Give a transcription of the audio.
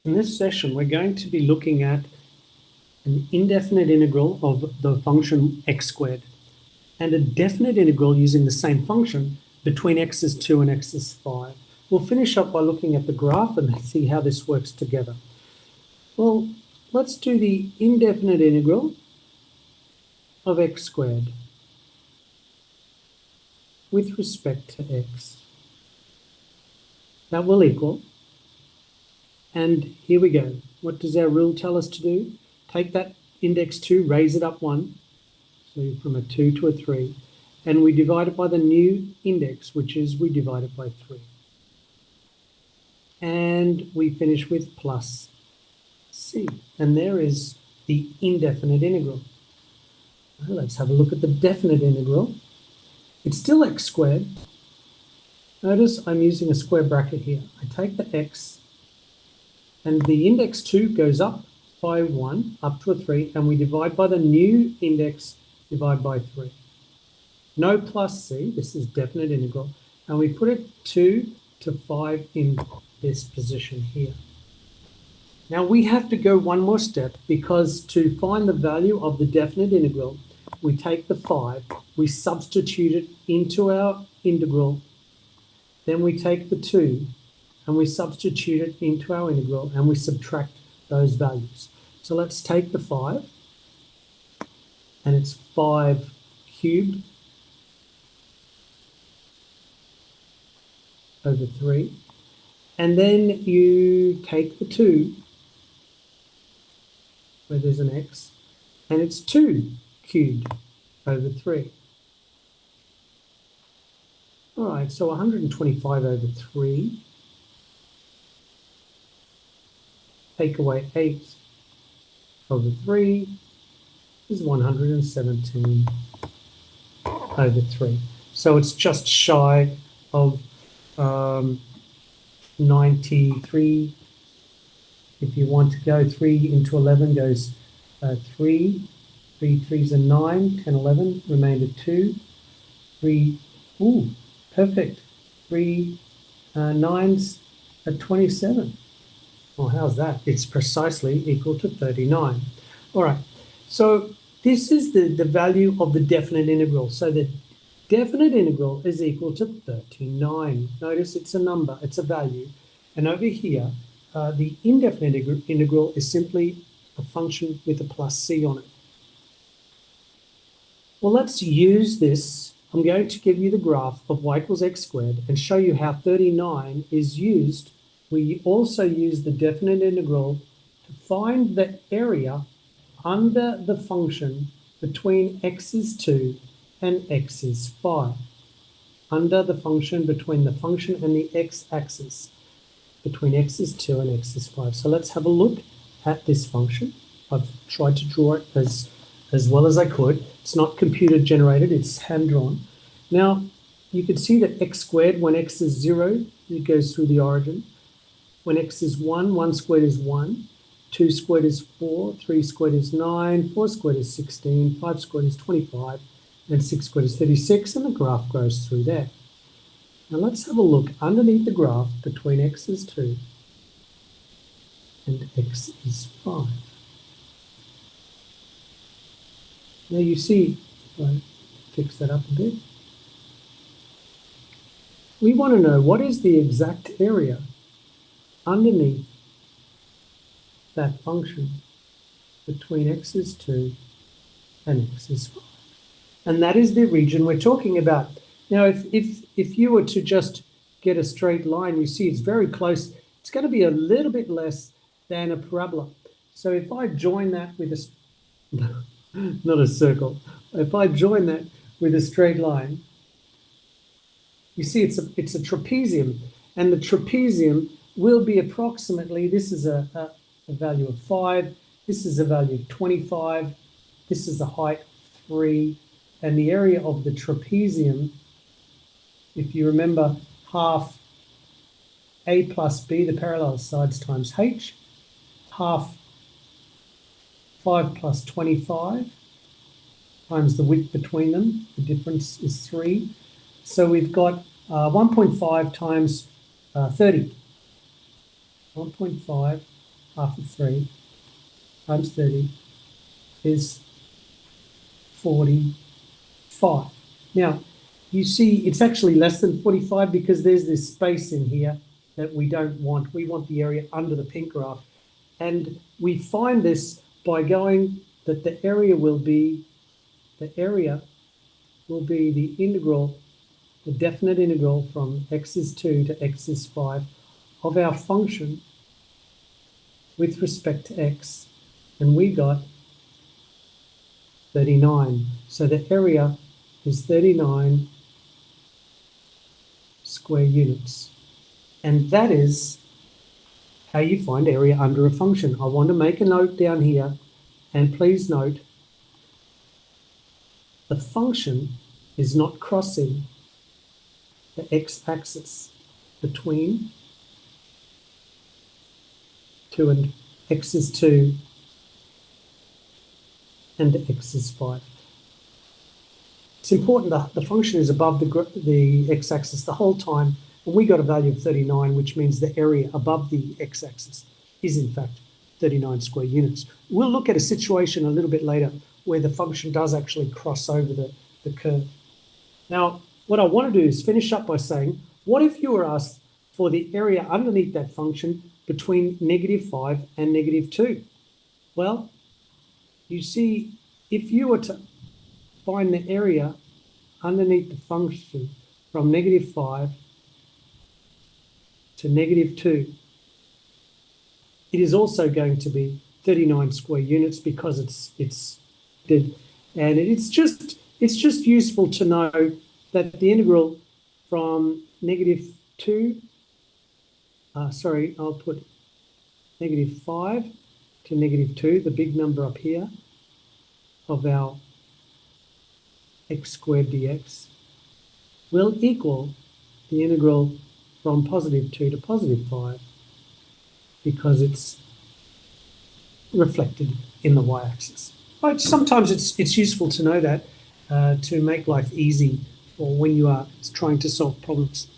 In this session, we're going to be looking at an indefinite integral of the function x squared and a definite integral using the same function between x is 2 and x is 5. We'll finish up by looking at the graph and see how this works together. Well, let's do the indefinite integral of x squared with respect to x. That will equal, and here we go. What does our rule tell us to do? Take that index 2, raise it up 1, so from a 2 to a 3, and we divide it by the new index, which is we divide it by 3. And we finish with plus c, and there is the indefinite integral. Well, let's have a look at the definite integral. It's still x squared. Notice I'm using a square bracket here. I take the x, and the index 2 goes up by 1, up to a 3, and we divide by the new index, divide by 3. No plus c, this is definite integral, and we put it 2 to 5 in this position here. Now we have to go one more step, because to find the value of the definite integral, we take the 5, we substitute it into our integral, then we take the 2, and we substitute it into our integral, and we subtract those values. So let's take the 5, and it's 5 cubed over 3. And then you take the 2, where there's an x, and it's 2 cubed over 3. All right, so 125 over 3. Take away 8 over 3 is 117 over 3. So it's just shy of 93. If you want to go 3 into 11 goes 3. 3 3s are 9, 10, 11, remainder 2. 3, ooh, perfect. 3 9s are 27. Well, how's that? It's precisely equal to 39. All right, so this is the value of the definite integral. So the definite integral is equal to 39. Notice it's a number, it's a value. And over here, the indefinite integral is simply a function with a plus c on it. Well, let's use this. I'm going to give you the graph of y equals x squared and show you how 39 is used. We also use the definite integral to find the area under the function between x is 2 and x is 5. Under the function between the function and the x-axis, between x is 2 and x is 5. So let's have a look at this function. I've tried to draw it as well as I could. It's not computer generated, it's hand drawn. Now, you can see that x squared, when x is 0, it goes through the origin. When x is 1, 1 squared is 1, 2 squared is 4, 3 squared is 9, 4 squared is 16, 5 squared is 25, and 6 squared is 36, and the graph goes through there. Now let's have a look underneath the graph between x is 2 and x is 5. Now you see, if I fix that up a bit, we want to know what is the exact area underneath that function between x is 2 and x is 5. And that is the region we're talking about. Now, if you were to just get a straight line, you see it's very close. It's going to be a little bit less than a parabola. So if I join that with a, not a circle, if I join that with a straight line, you see it's a trapezium, and the trapezium will be approximately, this is a value of 5, this is a value of 25, this is the height 3, and the area of the trapezium, if you remember, half a plus b, the parallel sides, times h, half 5 plus 25 times the width between them, the difference is 3. So we've got 1.5 times 30. 1.5 half of 3 times 30 is 45. Now, you see it's actually less than 45 because there's this space in here that we don't want. We want the area under the pink graph. And we find this by going that the area will be the integral, the definite integral from x is 2 to x is 5 of our function with respect to x. And we got 39. So the area is 39 square units. And that is how you find area under a function. I want to make a note down here, and please note the function is not crossing the x-axis between 2 and x is 2 and x is 5. It's important that the function is above the x-axis the whole time, and we got a value of 39, which means the area above the x-axis is in fact 39 square units. We'll look at a situation a little bit later where the function does actually cross over the curve. Now, what I want to do is finish up by saying, what if you were asked for the area underneath that function between -5 and -2? Well, you see, if you were to find the area underneath the function from -5 to -2, it is also going to be 39 square units because it's and it's just useful to know that the integral from -2, I'll put -5 to -2, the big number up here, of our x squared dx will equal the integral from +2 to +5 because it's reflected in the y-axis. But sometimes it's useful to know that to make life easy or when you are trying to solve problems.